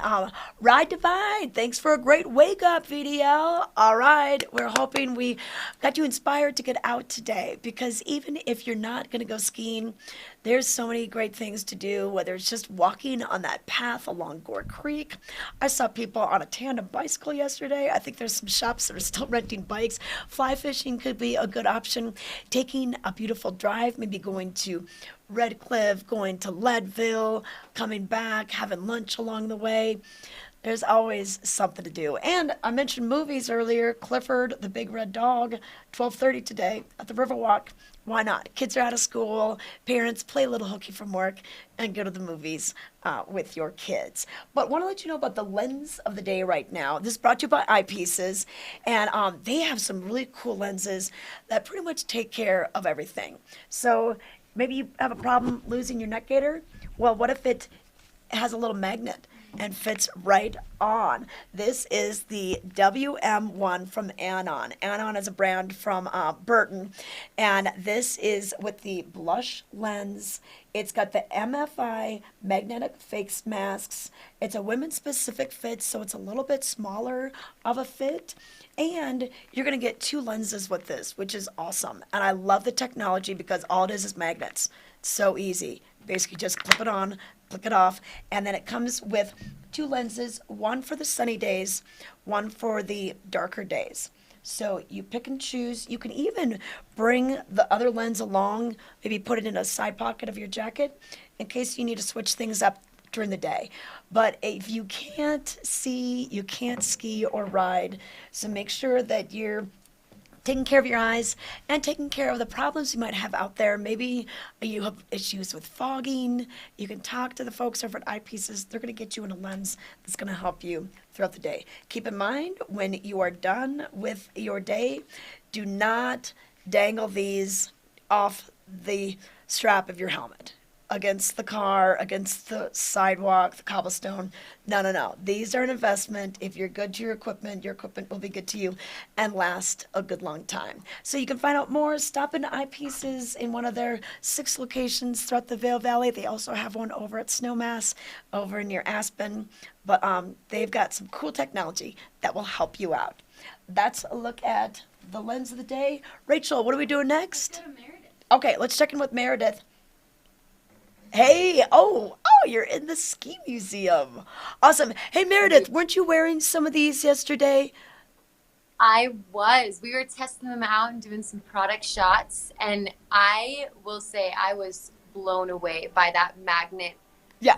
Ride Divide, thanks for a great wake-up video. All right, we're hoping we got you inspired to get out today because even if you're not going to go skiing, there's so many great things to do, whether it's just walking on that path along Gore Creek. I saw people on a tandem bicycle yesterday. I think there's some shops that are still renting bikes. Fly fishing could be a good option. Taking a beautiful drive, maybe going to Red Cliff, going to Leadville, coming back, having lunch along the way. There's always something to do. And I mentioned movies earlier. Clifford, the Big Red Dog, 12:30 today at the Riverwalk. Why not? Kids are out of school. Parents, play a little hooky from work and go to the movies with your kids. But I want to let you know about the lens of the day right now. This is brought to you by Eyepieces. And they have some really cool lenses that pretty much take care of everything. So maybe you have a problem losing your neck gaiter. Well, what if it has a little magnet and fits right on? This is the WM1 from Anon. Anon is a brand from Burton, and this is with the blush lens. It's got the MFI magnetic face masks. It's a women's specific fit, so it's a little bit smaller of a fit. And you're going to get 2 lenses with this, which is awesome. And I love the technology because all it is magnets. It's so easy. Basically just clip it on, click it off, and then it comes with 2 lenses, one for the sunny days, one for the darker days. So you pick and choose. You can even bring the other lens along, maybe put it in a side pocket of your jacket in case you need to switch things up during the day. But if you can't see, you can't ski or ride. So make sure that you're taking care of your eyes and taking care of the problems you might have out there. Maybe you have issues with fogging. You can talk to the folks over at Eyepieces. They're going to get you in a lens that's going to help you throughout the day. Keep in mind, when you are done with your day, do not dangle these off the strap of your helmet against the car, against the sidewalk, the cobblestone. No, no, no. These are an investment. If you're good to your equipment will be good to you and last a good long time. So you can find out more. Stop into Eyepieces in one of their 6 locations throughout the Vail Valley. They also have one over at Snowmass, over near Aspen. But they've got some cool technology that will help you out. That's a look at the lens of the day. Rachel, what are we doing next? Okay, let's check in with Meredith. Hey, you're in the ski museum. Awesome. Hey, Meredith, weren't you wearing some of these yesterday? I was. We were testing them out and doing some product shots, and I will say I was blown away by that magnet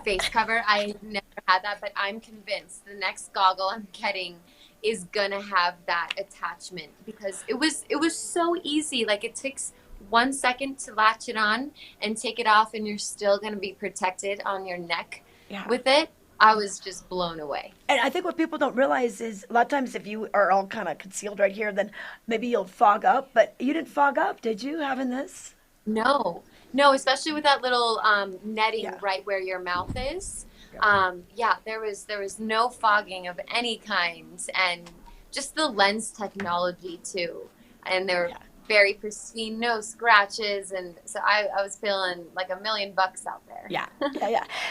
face cover. I never had that, but I'm convinced the next goggle I'm getting is gonna have that attachment because it was so easy. Like it takes 1 second to latch it on and take it off, and you're still going to be protected on your neck with it. I was just blown away. And I think what people don't realize is a lot of times if you are all kind of concealed right here, then maybe you'll fog up. But you didn't fog up, did you, having this? No, especially with that little netting right where your mouth is. There was no fogging of any kind, and just the lens technology too. And they're very pristine, no scratches, and so I was feeling like $1 million out there. Yeah.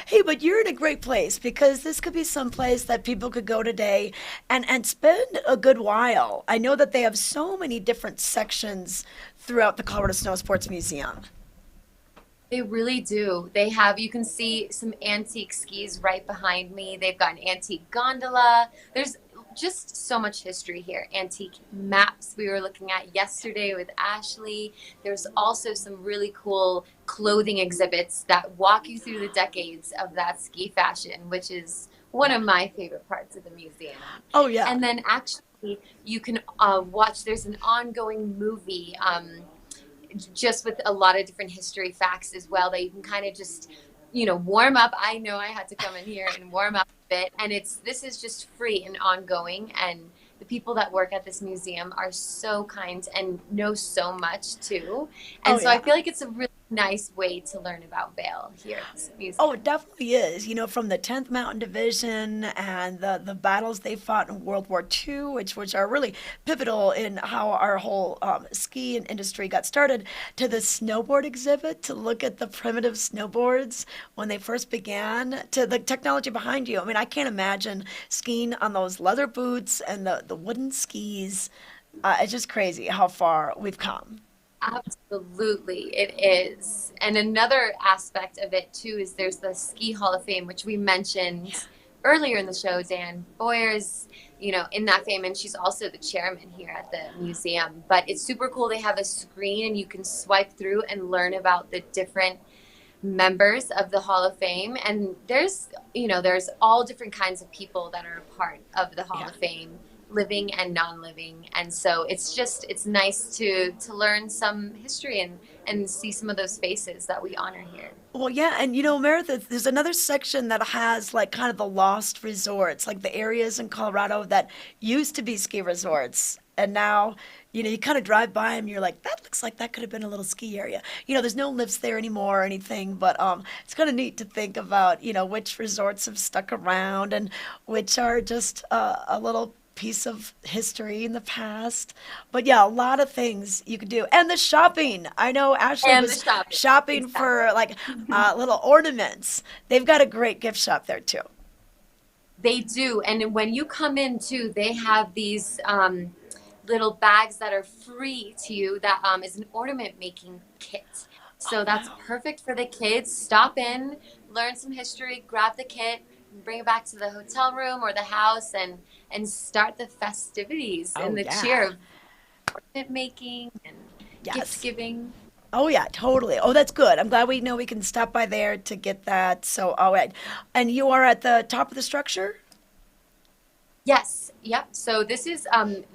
Hey, but you're in a great place because this could be some place that people could go today and spend a good while. I know that they have so many different sections throughout the Colorado Snow Sports Museum. They really do. They have, you can see some antique skis right behind me. They've got an antique gondola. There's just so much history here. Antique maps we were looking at yesterday with Ashley. There's also some really cool clothing exhibits that walk you through the decades of that ski fashion, which is one of my favorite parts of the museum. Oh, yeah. And then actually you can watch, there's an ongoing movie just with a lot of different history facts as well that you can kind of just warm up. I know I had to come in here and warm up a bit, and this is just free and ongoing, and the people that work at this museum are so kind and know so much too. And I feel like it's a really nice way to learn about Vail here at this museum. Oh, it definitely is. From the 10th Mountain Division and the battles they fought in World War II, which are really pivotal in how our whole ski industry got started, to the snowboard exhibit to look at the primitive snowboards when they first began, to the technology behind you. I mean, I can't imagine skiing on those leather boots and the wooden skis. It's just crazy how far we've come. Absolutely, it is. And another aspect of it too is there's the Ski Hall of Fame, which we mentioned earlier in the show. Dan Boyer's, in that fame, and she's also the chairman here at the museum. But it's super cool. They have a screen, and you can swipe through and learn about the different members of the Hall of Fame. And there's all different kinds of people that are a part of the Hall of Fame, living and non-living, and so it's nice to learn some history and see some of those faces that we honor here. Well, yeah, and Meredith, there's another section that has like kind of the lost resorts, like the areas in Colorado that used to be ski resorts, and now you kind of drive by them, you're like, that looks like that could have been a little ski area. There's no lifts there anymore or anything, but it's kind of neat to think about which resorts have stuck around and which are just a little piece of history in the past. But yeah, a lot of things you could do. And the shopping. I know Ashley was shopping for like little ornaments. They've got a great gift shop there too. They do. And when you come in too, they have these little bags that are free to you that is an ornament making kit. So that's perfect for the kids. Stop in, learn some history, grab the kit, bring it back to the hotel room or the house and start the festivities and the cheer of ornament making and gift giving. Oh yeah, totally. Oh, that's good. I'm glad we know we can stop by there to get that. So, all right. And you are at the top of the structure? Yes, yep. So this is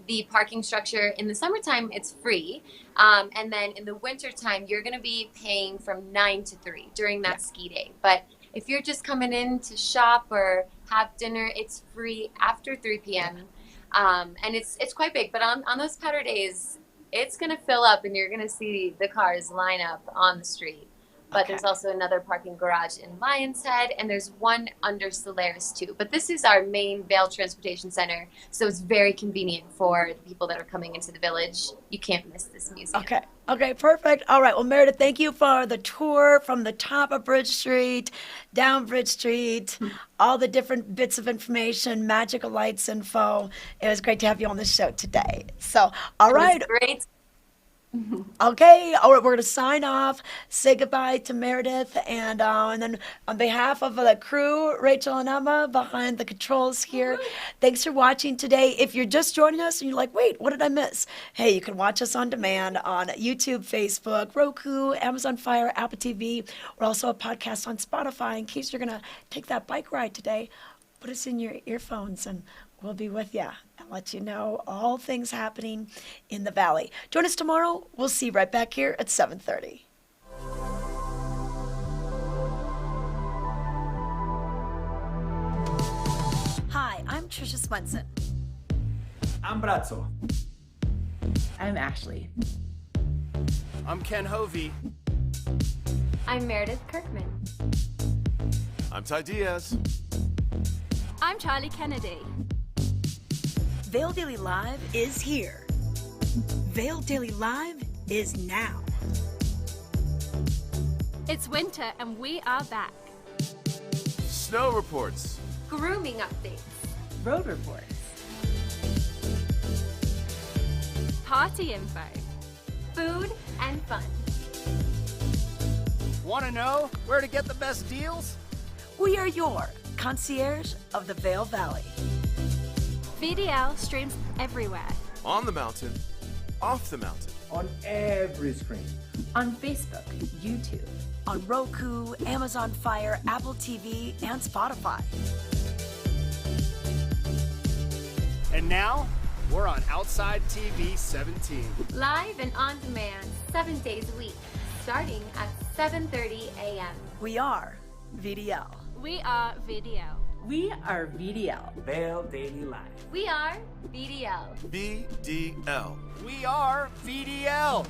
the parking structure. In the summertime, it's free. And then in the wintertime, you're going to be paying from 9 to 3 during that ski day. But if you're just coming in to shop or have dinner, it's free after 3 p.m. And it's quite big. But on those powder days, it's going to fill up and you're going to see the cars line up on the street. But there's also another parking garage in Lion's Head, and there's one under Solaris too. But this is our main Vail Transportation Center, so it's very convenient for the people that are coming into the village. You can't miss this museum. Okay, perfect. All right, well, Meredith, thank you for the tour from the top of Bridge Street, down Bridge Street, all the different bits of information, magical lights info. It was great to have you on the show today. So, all right. It was great. Okay, all right, we're going to sign off, say goodbye to Meredith, and then on behalf of the crew, Rachel and Emma behind the controls here, thanks for watching today. If you're just joining us and you're like, wait, what did I miss? Hey, you can watch us on demand on YouTube, Facebook, Roku, Amazon Fire, Apple TV. We're also a podcast on Spotify in case you're going to take that bike ride today. Put us in your earphones and we'll be with you and let you know all things happening in the Valley. Join us tomorrow. We'll see you right back here at 7:30. Hi, I'm Trisha Swenson. I'm Brazzo. I'm Ashley. I'm Ken Hovey. I'm Meredith Kirkman. I'm Ty Diaz. I'm Charlie Kennedy. Vail Daily Live is here. Vail Daily Live is now. It's winter and we are back. Snow reports. Grooming updates. Road reports. Party info. Food and fun. Want to know where to get the best deals? We are your concierge of the Vail Valley. VDL streams everywhere. On the mountain, off the mountain. On every screen. On Facebook, YouTube. On Roku, Amazon Fire, Apple TV, and Spotify. And now, we're on Outside TV 17. Live and on demand 7 days a week, starting at 7:30 a.m. We are VDL. We are VDL. We are VDL. Vail Daily Live. We are VDL. BDL. We are VDL.